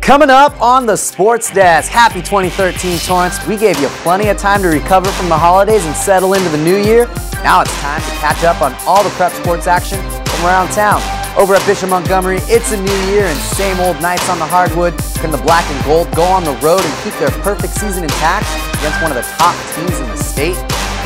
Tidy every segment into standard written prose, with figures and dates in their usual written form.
Coming up on the Sports Desk, happy 2013 Torrance. We gave you plenty of time to recover from the holidays and settle into the new year. Now it's time to catch up on all the prep sports action from around town. Over at Bishop Montgomery, it's a new year and same old nights on the hardwood. Can the black and gold go on the road and keep their perfect season intact against one of the top teams in the state?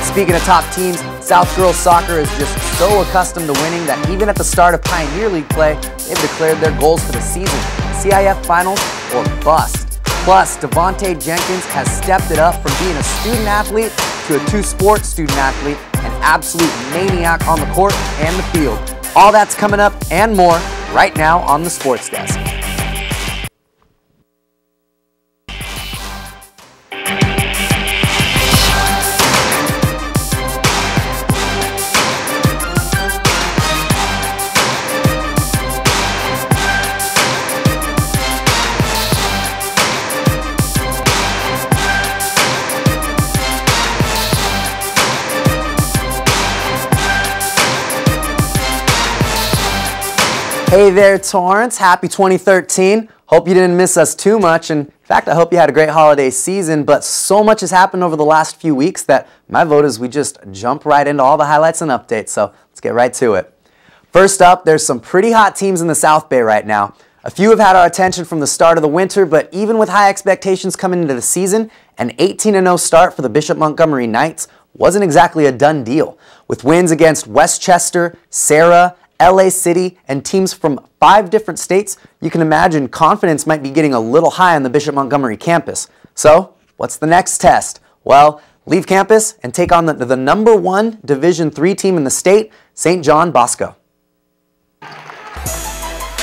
Speaking of top teams, South Girls Soccer is just so accustomed to winning that even at the start of Pioneer League play, they've declared their goals for the season: CIF Finals or bust. Plus, Devontae Jenkins has stepped it up from being a student athlete to a two-sport student athlete, an absolute maniac on the court and the field. All that's coming up and more right now on the Sports Desk. Hey there, Torrance. Happy 2013. Hope you didn't miss us too much. In fact, I hope you had a great holiday season, but so much has happened over the last few weeks that my vote is we just jump right into all the highlights and updates, so let's get right to it. First up, there's some pretty hot teams in the South Bay right now. A few have had our attention from the start of the winter, but even with high expectations coming into the season, an 18-0 start for the Bishop Montgomery Knights wasn't exactly a done deal. With wins against Westchester, Sarah, LA City, and teams from 5 different states, you can imagine confidence might be getting a little high on the Bishop Montgomery campus. So, what's the next test? Well, leave campus and take on the #1 Division III team in the state, St. John Bosco.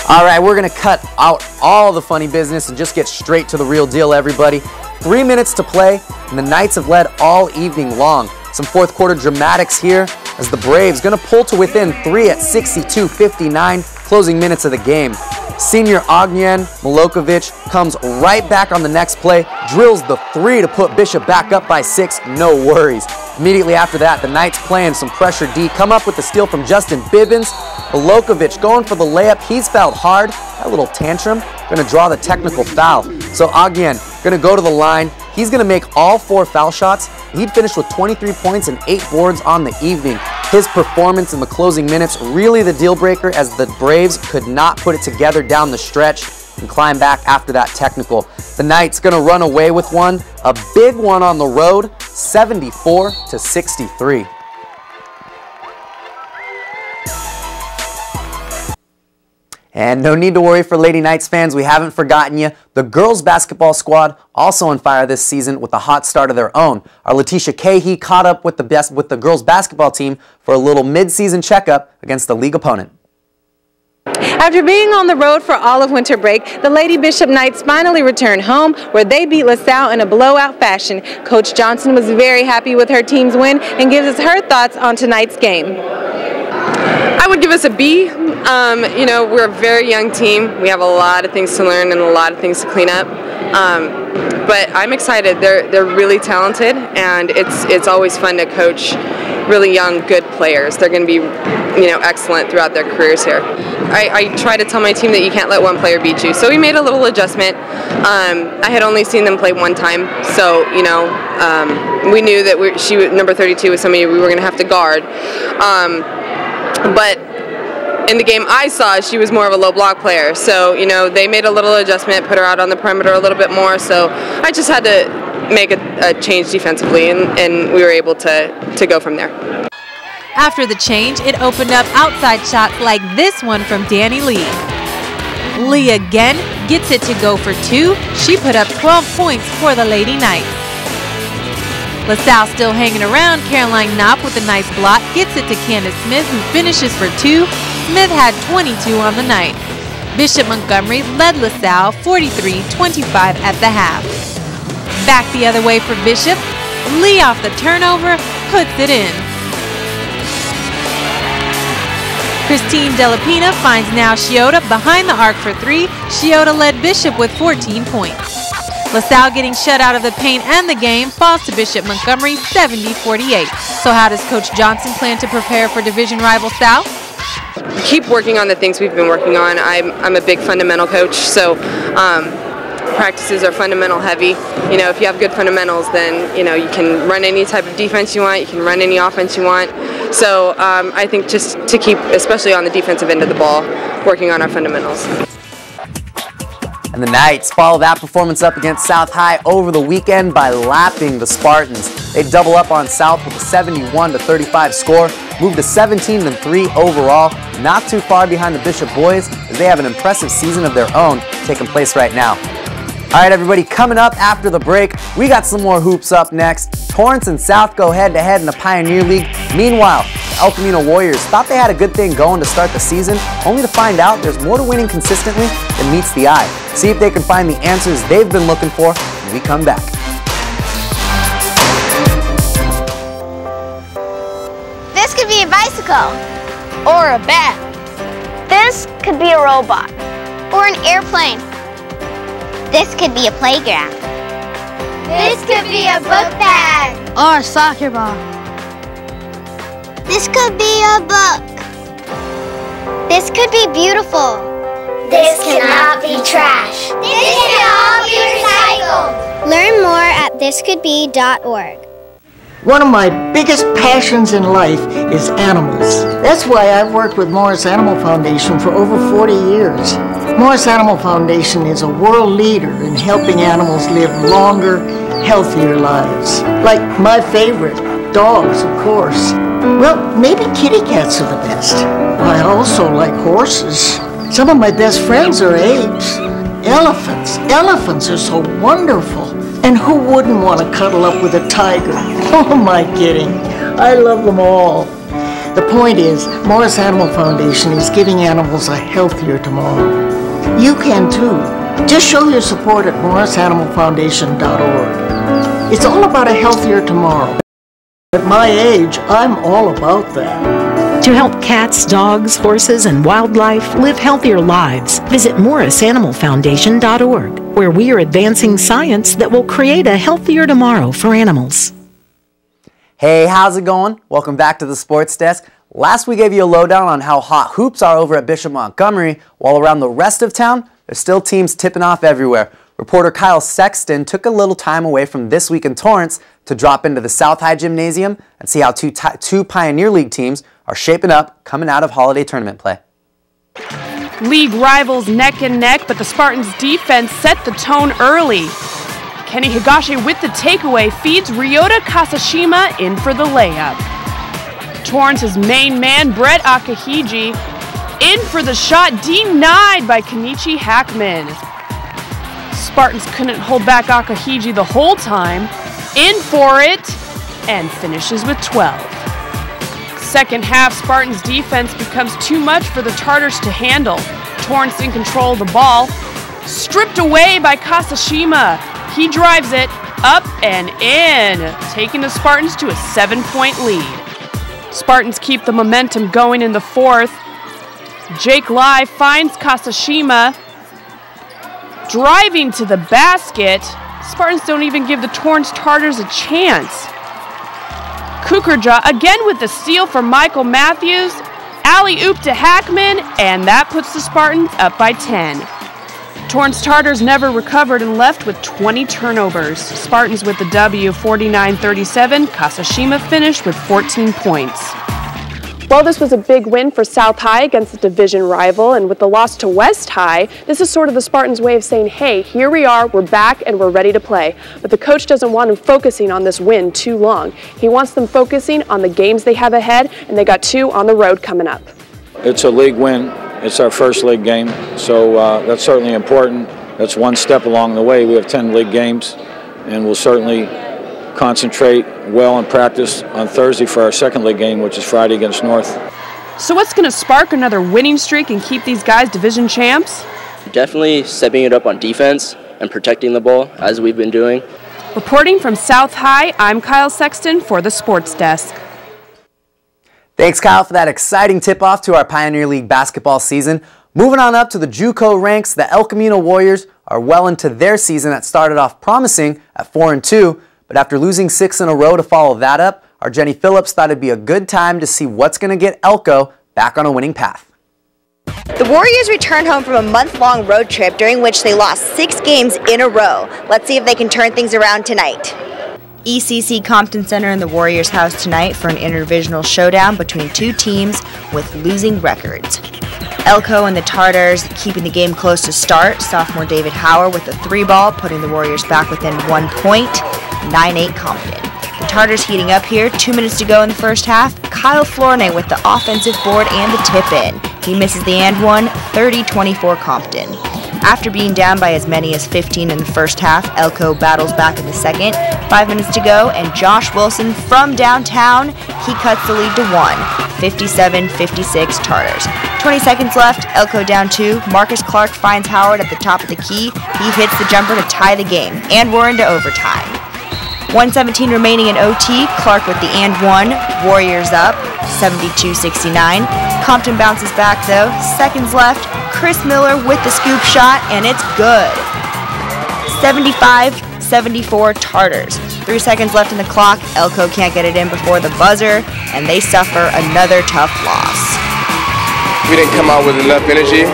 All right, we're going to cut out all the funny business and just get straight to the real deal, everybody. 3 minutes to play, and the Knights have led all evening long. Some fourth quarter dramatics here as the Braves going to pull to within 3 at 62-59, closing minutes of the game. Senior Ognjen Milokovic comes right back on the next play, drills the 3 to put Bishop back up by 6, no worries. Immediately after that, the Knights playing some pressure D, come up with the steal from Justin Bibbins. Milokovic going for the layup, he's fouled hard, that little tantrum, going to draw the technical foul. So Ognjen going to go to the line. He's going to make all 4 foul shots. He'd finished with 23 points and 8 boards on the evening. His performance in the closing minutes really the deal breaker as the Braves could not put it together down the stretch and climb back after that technical. The Knights going to run away with one, a big one on the road, 74-63. And no need to worry for Lady Knights fans, we haven't forgotten you. The girls basketball squad also on fire this season with a hot start of their own. Our Letitia Cahey caught up with the girls basketball team for a little mid-season checkup against the league opponent. After being on the road for all of winter break, the Lady Bishop Knights finally returned home where they beat LaSalle in a blowout fashion. Coach Johnson was very happy with her team's win and gives us her thoughts on tonight's game. I would give us a B. You know, we're a very young team. We have a lot of things to learn and a lot of things to clean up. But I'm excited. They're really talented, and it's always fun to coach really young, good players. They're going to be, you know, excellent throughout their careers here. I try to tell my team that you can't let one player beat you. So we made a little adjustment. I had only seen them play one time, so you know, we knew that number 32 was somebody we were going to have to guard. But in the game I saw, she was more of a low block player. So, you know, they made a little adjustment, put her out on the perimeter a little bit more. So I just had to make a change defensively, and we were able to go from there. After the change, it opened up outside shots like this one from Danny Lee. Lee again gets it to go for 2. She put up 12 points for the Lady Knights. LaSalle still hanging around. Caroline Knopp with a nice block gets it to Candace Smith, who finishes for 2. Smith had 22 on the night. Bishop Montgomery led LaSalle 43-25 at the half. Back the other way for Bishop. Lee off the turnover puts it in. Christine Delapina finds now Chiota behind the arc for 3. Chiota led Bishop with 14 points. LaSalle getting shut out of the paint and the game falls to Bishop Montgomery 70-48. So how does Coach Johnson plan to prepare for division rival South? Keep working on the things we've been working on. I'm a big fundamental coach, so practices are fundamental heavy. You know, if you have good fundamentals, then, you know, you can run any type of defense you want, you can run any offense you want. So I think just to keep, especially on the defensive end of the ball, working on our fundamentals. And the Knights follow that performance up against South High over the weekend by lapping the Spartans. They double up on South with a 71-35 score, move to 17-3 overall, not too far behind the Bishop boys as they have an impressive season of their own taking place right now. All right, everybody, coming up after the break, we got some more hoops up next. Torrance and South go head-to-head in the Pioneer League. Meanwhile, the El Camino Warriors thought they had a good thing going to start the season, only to find out there's more to winning consistently than meets the eye. See if they can find the answers they've been looking for when we come back. This could be a bicycle. Or a bat. This could be a robot. Or an airplane. This could be a playground. This could be a book bag. Or a soccer ball. This could be a book. This could be beautiful. This cannot be trash. This can all be recycled. Learn more at thiscouldbe.org. One of my biggest passions in life is animals. That's why I've worked with Morris Animal Foundation for over 40 years. Morris Animal Foundation is a world leader in helping animals live longer, healthier lives. Like my favorite, dogs, of course. Well, maybe kitty cats are the best. I also like horses. Some of my best friends are apes. Elephants. Elephants are so wonderful. And who wouldn't want to cuddle up with a tiger? Oh, am I kidding? I love them all. The point is, Morris Animal Foundation is giving animals a healthier tomorrow. You can too. Just show your support at morrisanimalfoundation.org. It's all about a healthier tomorrow. At my age, I'm all about that. To help cats, dogs, horses, and wildlife live healthier lives, visit morrisanimalfoundation.org, where we are advancing science that will create a healthier tomorrow for animals. Hey, how's it going? Welcome back to the Sports Desk. Last we gave you a lowdown on how hot hoops are over at Bishop Montgomery, while around the rest of town, there's still teams tipping off everywhere. Reporter Kyle Sexton took a little time away from This Week in Torrance to drop into the South High Gymnasium and see how two Pioneer League teams are shaping up coming out of holiday tournament play. League rivals neck and neck, but the Spartans' defense set the tone early. Kenny Higashi with the takeaway feeds Ryota Kasashima in for the layup. Torrance's main man, Brett Akahiji, in for the shot, denied by Kenichi Hackman. Spartans couldn't hold back Akahiji the whole time, in for it, and finishes with 12. Second half, Spartans' defense becomes too much for the Tartars to handle. Torrance in control of the ball, stripped away by Kasashima. He drives it up and in, taking the Spartans to a 7-point lead. Spartans keep the momentum going in the fourth. Jake Lai finds Kasashima, driving to the basket. Spartans don't even give the Torrance Tartars a chance. Kukurja again with the steal for Michael Matthews. Alley-oop to Hackman, and that puts the Spartans up by 10. Torrance Tartars never recovered and left with 20 turnovers. Spartans with the W, 49-37. Kasashima finished with 14 points. Well, this was a big win for South High against the division rival, and with the loss to West High, this is sort of the Spartans' way of saying, hey, here we are, we're back, and we're ready to play. But the coach doesn't want them focusing on this win too long. He wants them focusing on the games they have ahead, and they got 2 on the road coming up. It's a league win. It's our first league game, so that's certainly important. That's one step along the way. We have 10 league games, and we'll certainly concentrate well and practice on Thursday for our second league game, which is Friday against North. So what's going to spark another winning streak and keep these guys division champs? Definitely stepping it up on defense and protecting the ball, as we've been doing. Reporting from South High, I'm Kyle Sexton for the Sports Desk. Thanks, Kyle, for that exciting tip-off to our Pioneer League basketball season. Moving on up to the JUCO ranks, the El Camino Warriors are well into their season that started off promising at 4-2, but after losing 6 in a row to follow that up, our Jenny Phillips thought it'd be a good time to see what's going to get Elko back on a winning path. The Warriors returned home from a month-long road trip during which they lost 6 games in a row. Let's see if they can turn things around tonight. ECC Compton Center in the Warriors' house tonight for an interdivisional showdown between two teams with losing records. Elko and the Tartars keeping the game close to start. Sophomore David Hauer with a 3-ball, putting the Warriors back within 1 point, 9-8 Compton. The Tartars heating up here, 2 minutes to go in the first half. Kyle Flornay with the offensive board and the tip-in. He misses the and one, 30-24 Compton. After being down by as many as 15 in the first half, Elko battles back in the second. 5 minutes to go, and Josh Wilson from downtown, he cuts the lead to 1, 57-56 Tartars. 20 seconds left, Elko down 2. Marcus Clark finds Howard at the top of the key. He hits the jumper to tie the game, and we're into overtime. 1:17 remaining in OT. Clark with the and one. Warriors up, 72-69. Compton bounces back though. Seconds left. Chris Miller with the scoop shot, and it's good. 75-74 Tartars. 3 seconds left in the clock. Elko can't get it in before the buzzer, and they suffer another tough loss. We didn't come out with enough energy.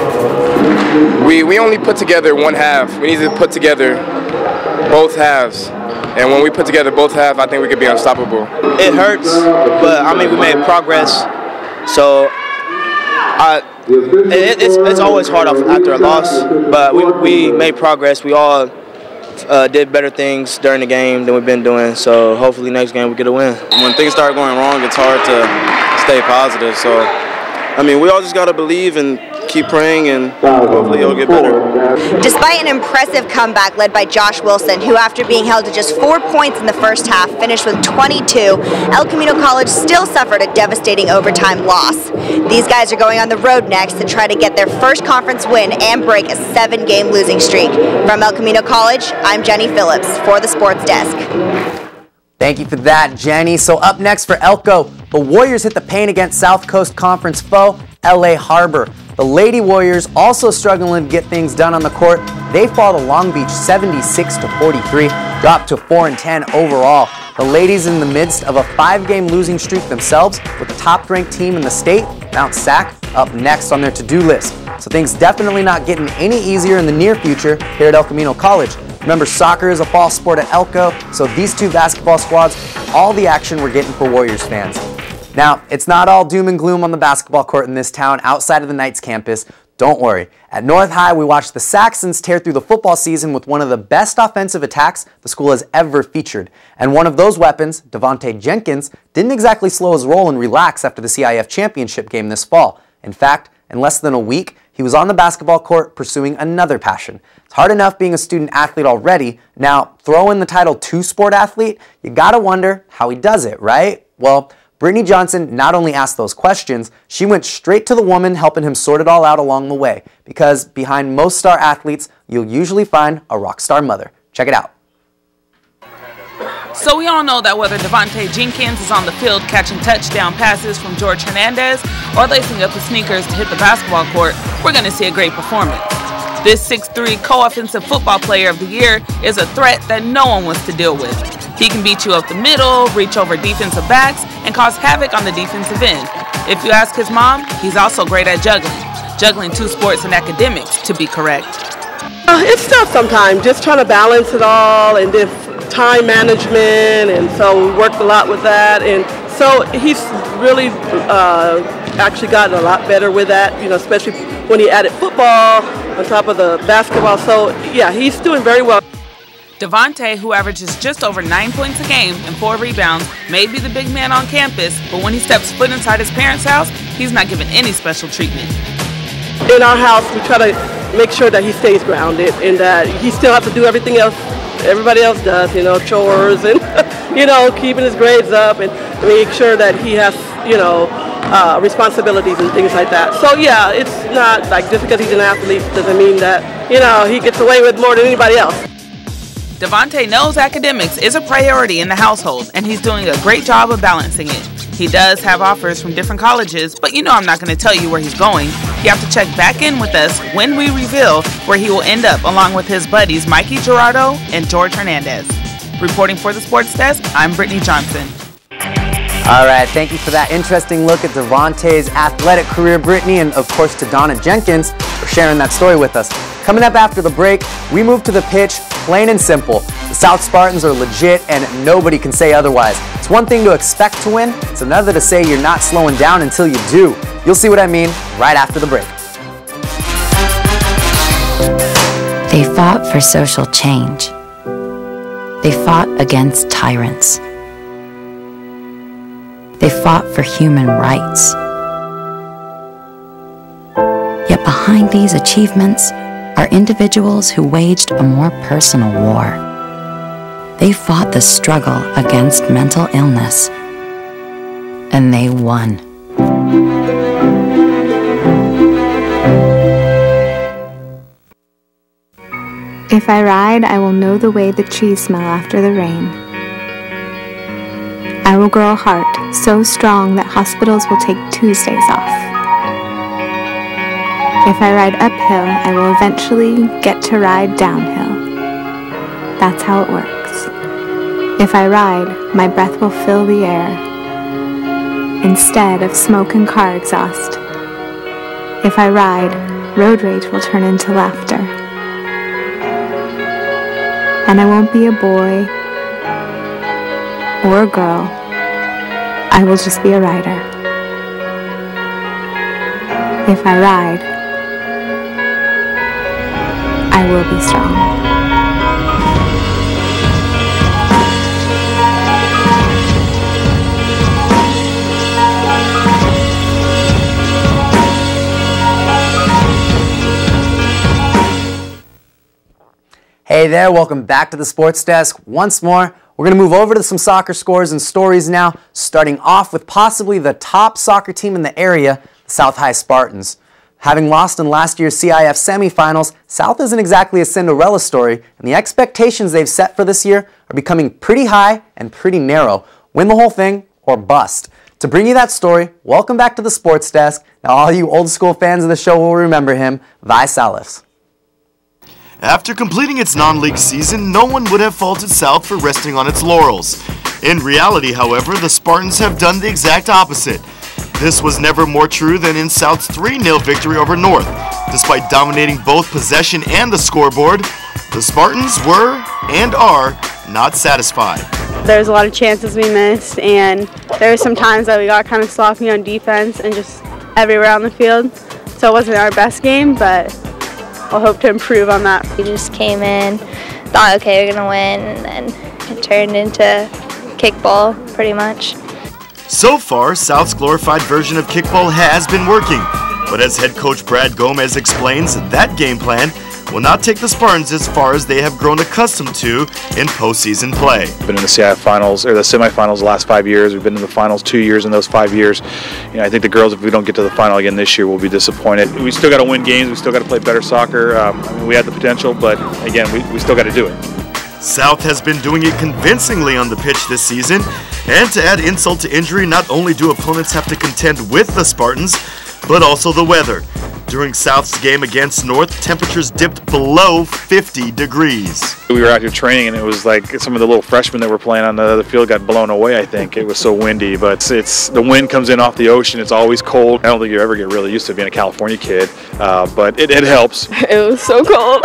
We only put together one half. We need to put together both halves. And when we put together both halves, I think we could be unstoppable. It hurts, but I mean, we made progress. So it's always hard after a loss, but we made progress. We all did better things during the game than we've been doing. So hopefully next game we get a win. When things start going wrong, it's hard to stay positive. So, I mean, we all just got to believe and keep praying, and hopefully it'll get better. Despite an impressive comeback led by Josh Wilson, who after being held to just 4 points in the first half, finished with 22, El Camino College still suffered a devastating overtime loss. These guys are going on the road next to try to get their first conference win and break a 7-game losing streak. From El Camino College, I'm Jenny Phillips for the Sports Desk. Thank you for that, Jenny. So up next for Elko, the Warriors hit the paint against South Coast Conference foe, LA Harbor. The Lady Warriors also struggling to get things done on the court. They fall to Long Beach 76-43, dropped to 4-10 overall. The ladies in the midst of a 5-game losing streak themselves, with the top-ranked team in the state, Mount Sac, up next on their to-do list. So things definitely not getting any easier in the near future here at El Camino College. Remember, soccer is a fall sport at Elko, so these two basketball squads, all the action we're getting for Warriors fans. Now, it's not all doom and gloom on the basketball court in this town outside of the Knights campus. Don't worry. At North High, we watched the Saxons tear through the football season with one of the best offensive attacks the school has ever featured. And one of those weapons, Devontae Jenkins, didn't exactly slow his roll and relax after the CIF championship game this fall. In fact, in less than a week, he was on the basketball court pursuing another passion. It's hard enough being a student athlete already. Now, throw in the title two-sport athlete, you gotta wonder how he does it, right? Well, Brittany Johnson not only asked those questions, she went straight to the woman helping him sort it all out along the way. Because behind most star athletes, you'll usually find a rock star mother. Check it out. So we all know that whether Devontae Jenkins is on the field catching touchdown passes from Wan Hernandez or lacing up his sneakers to hit the basketball court, we're going to see a great performance. This 6'3" co-offensive football player of the year is a threat that no one wants to deal with. He can beat you up the middle, reach over defensive backs, and cause havoc on the defensive end. If you ask his mom, he's also great at juggling two sports and academics, to be correct. It's tough sometimes, just trying to balance it all and then time management, and so we worked a lot with that, and so he's really actually gotten a lot better with that, you know, especially when he added football on top of the basketball. So yeah, he's doing very well. Devontae, who averages just over 9 points a game and 4 rebounds, may be the big man on campus, but when he steps foot inside his parents' house, he's not given any special treatment. In our house, we try to make sure that he stays grounded and that he still has to do everything else everybody else does, you know, chores and, you know, keeping his grades up and make sure that he has, you know, responsibilities and things like that. So yeah, it's not like just because he's an athlete doesn't mean that, you know, he gets away with more than anybody else. Devontae knows academics is a priority in the household, and he's doing a great job of balancing it. He does have offers from different colleges, but you know I'm not going to tell you where he's going. You have to check back in with us when we reveal where he will end up, along with his buddies Mikey Gerardo and Wan Hernandez. Reporting for the Sports Desk, I'm Brittany Johnson. All right, thank you for that interesting look at Devontae's athletic career, Brittany, and of course to Donna Jenkins for sharing that story with us. Coming up after the break, we move to the pitch, plain and simple. The South Spartans are legit and nobody can say otherwise. It's one thing to expect to win, it's another to say you're not slowing down until you do. You'll see what I mean right after the break. They fought for social change. They fought against tyrants. They fought for human rights. Yet behind these achievements are individuals who waged a more personal war. They fought the struggle against mental illness, and they won. If I ride, I will know the way the trees smell after the rain. I will grow a heart so strong that hospitals will take Tuesdays off. If I ride uphill, I will eventually get to ride downhill. That's how it works. If I ride, my breath will fill the air instead of smoke and car exhaust. If I ride, road rage will turn into laughter. And I won't be a boy or a girl. I will just be a rider. If I ride, I will be strong. Hey there, welcome back to the Sports Desk. Once more, we're going to move over to some soccer scores and stories now, starting off with possibly the top soccer team in the area, the South High Spartans. Having lost in last year's CIF semifinals, South isn't exactly a Cinderella story, and the expectations they've set for this year are becoming pretty high and pretty narrow. Win the whole thing or bust. To bring you that story, welcome back to the Sports Desk. Now all you old school fans of the show will remember him, Vi Salas. After completing its non-league season, no one would have faulted South for resting on its laurels. In reality, however, the Spartans have done the exact opposite. This was never more true than in South's 3-0 victory over North. Despite dominating both possession and the scoreboard, the Spartans were, and are, not satisfied. There's a lot of chances we missed, and there were some times that we got kind of sloppy on defense and just everywhere on the field. So it wasn't our best game, but I'll hope to improve on that. We just came in, thought, okay, we're going to win, and then it turned into kickball, pretty much. So far, South's glorified version of kickball has been working. But as head coach Brad Gomez explains, that game plan will not take the Spartans as far as they have grown accustomed to in postseason play. We've been in the CIF finals, or the semifinals the last 5 years. We've been in the finals 2 years in those 5 years. You know, I think the girls, if we don't get to the final again this year, will be disappointed. We still got to win games. We still got to play better soccer. I mean, we have the potential, but again, we still got to do it. South has been doing it convincingly on the pitch this season, and to add insult to injury, not only do opponents have to contend with the Spartans, but also the weather. During South's game against North, temperatures dipped below 50 degrees. We were out here training, and it was like some of the little freshmen that were playing on the other field got blown away, I think. It was so windy, but it's the wind comes in off the ocean. It's always cold. I don't think you ever get really used to being a California kid, but it helps. It was so cold.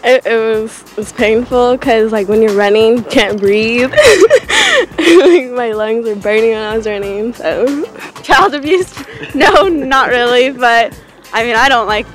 It was painful because, like, when you're running, you can't breathe. Like, my lungs were burning when I was running. So, Child abuse? No, not really, but I mean, I don't like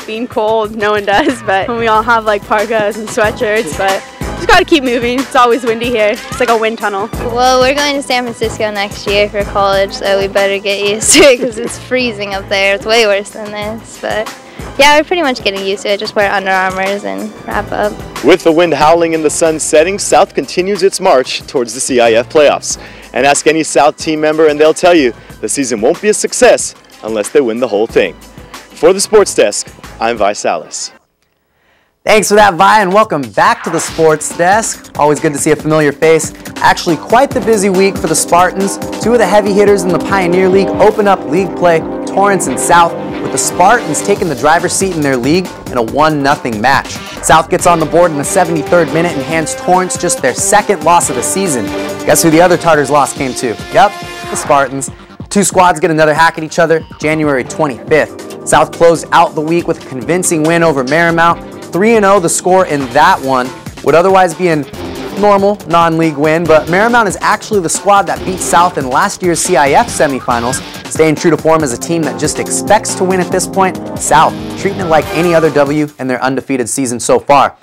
being cold. No one does, but we all have like parkas and sweatshirts, but just gotta keep moving. It's always windy here. It's like a wind tunnel. Well, we're going to San Francisco next year for college, so we better get used to it because it's freezing up there. It's way worse than this, but yeah, we're pretty much getting used to it. Just wear Under Armours and wrap up. With the wind howling and the sun setting, South continues its march towards the CIF playoffs. And ask any South team member and they'll tell you the season won't be a success unless they win the whole thing. For the Sports Desk, I'm Vi Salas. Thanks for that, Vi, and welcome back to the Sports Desk. Always good to see a familiar face. Actually, quite the busy week for the Spartans. Two of the heavy hitters in the Pioneer League open up league play, Torrance and South, with the Spartans taking the driver's seat in their league in a 1-0 match. South gets on the board in the 73rd minute and hands Torrance just their second loss of the season. Guess who the other Tartars loss came to? Yep, the Spartans. Two squads get another hack at each other January 25th. South closed out the week with a convincing win over Marymount. 3-0 the score in that one. Would otherwise be a normal non-league win, but Marymount is actually the squad that beat South in last year's CIF semifinals. Staying true to form as a team that just expects to win at this point, South treating it like any other W in their undefeated season so far.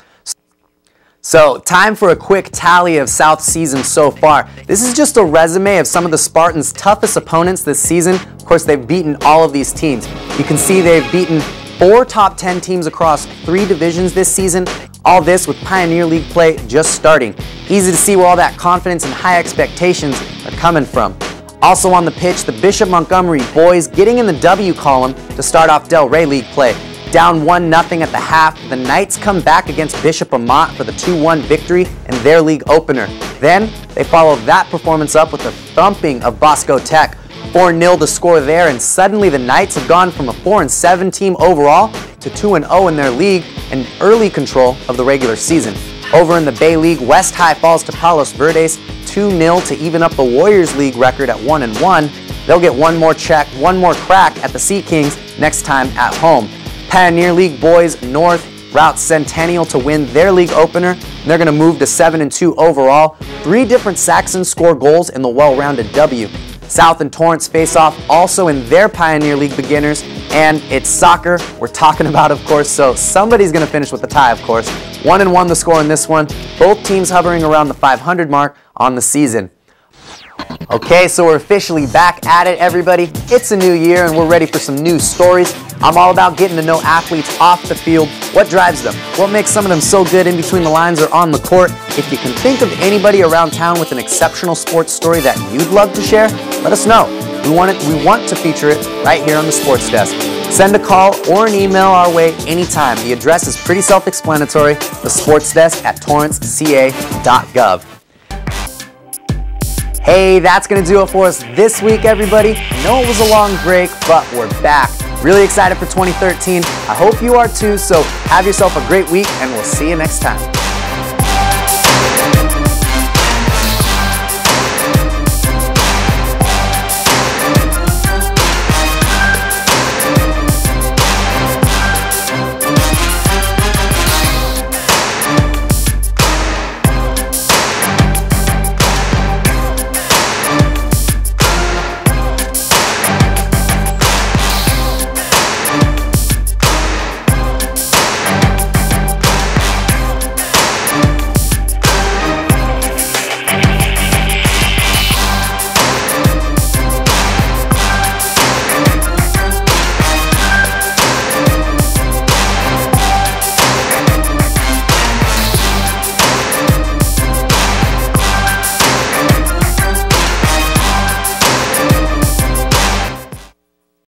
So, time for a quick tally of South's season so far. This is just a resume of some of the Spartans' toughest opponents this season. Of course, they've beaten all of these teams. You can see they've beaten 4 top 10 teams across 3 divisions this season. All this with Pioneer League play just starting. Easy to see where all that confidence and high expectations are coming from. Also on the pitch, the Bishop Montgomery boys getting in the W column to start off Del Rey League play. Down 1-0 at the half, the Knights come back against Bishop Amat for the 2-1 victory in their league opener. Then, they follow that performance up with a thumping of Bosco Tech. 4-0 to score there, and suddenly the Knights have gone from a 4-7 team overall to 2-0 in their league and early control of the regular season. Over in the Bay League, West High falls to Palos Verdes 2-0 to even up the Warriors League record at 1-1. They'll get one more crack at the Sea Kings next time at home. Pioneer League boys North route Centennial to win their league opener. And they're going to move to 7-2 overall. 3 different Saxons score goals in the well-rounded W. South and Torrance face off also in their Pioneer League beginners, and it's soccer we're talking about, of course, so somebody's going to finish with the tie, of course. 1-1 the score in this one, both teams hovering around the 500 mark on the season. Okay, so we're officially back at it, everybody. It's a new year and we're ready for some new stories. I'm all about getting to know athletes off the field, what drives them, what makes some of them so good in between the lines or on the court. If you can think of anybody around town with an exceptional sports story that you'd love to share, let us know. We want to feature it right here on the Sports Desk. Send a call or an email our way anytime. The address is pretty self-explanatory, the SportsDesk at torranceca.gov. Hey, that's going to do it for us this week, everybody. I know it was a long break, but we're back. Really excited for 2013. I hope you are too, so have yourself a great week, and we'll see you next time.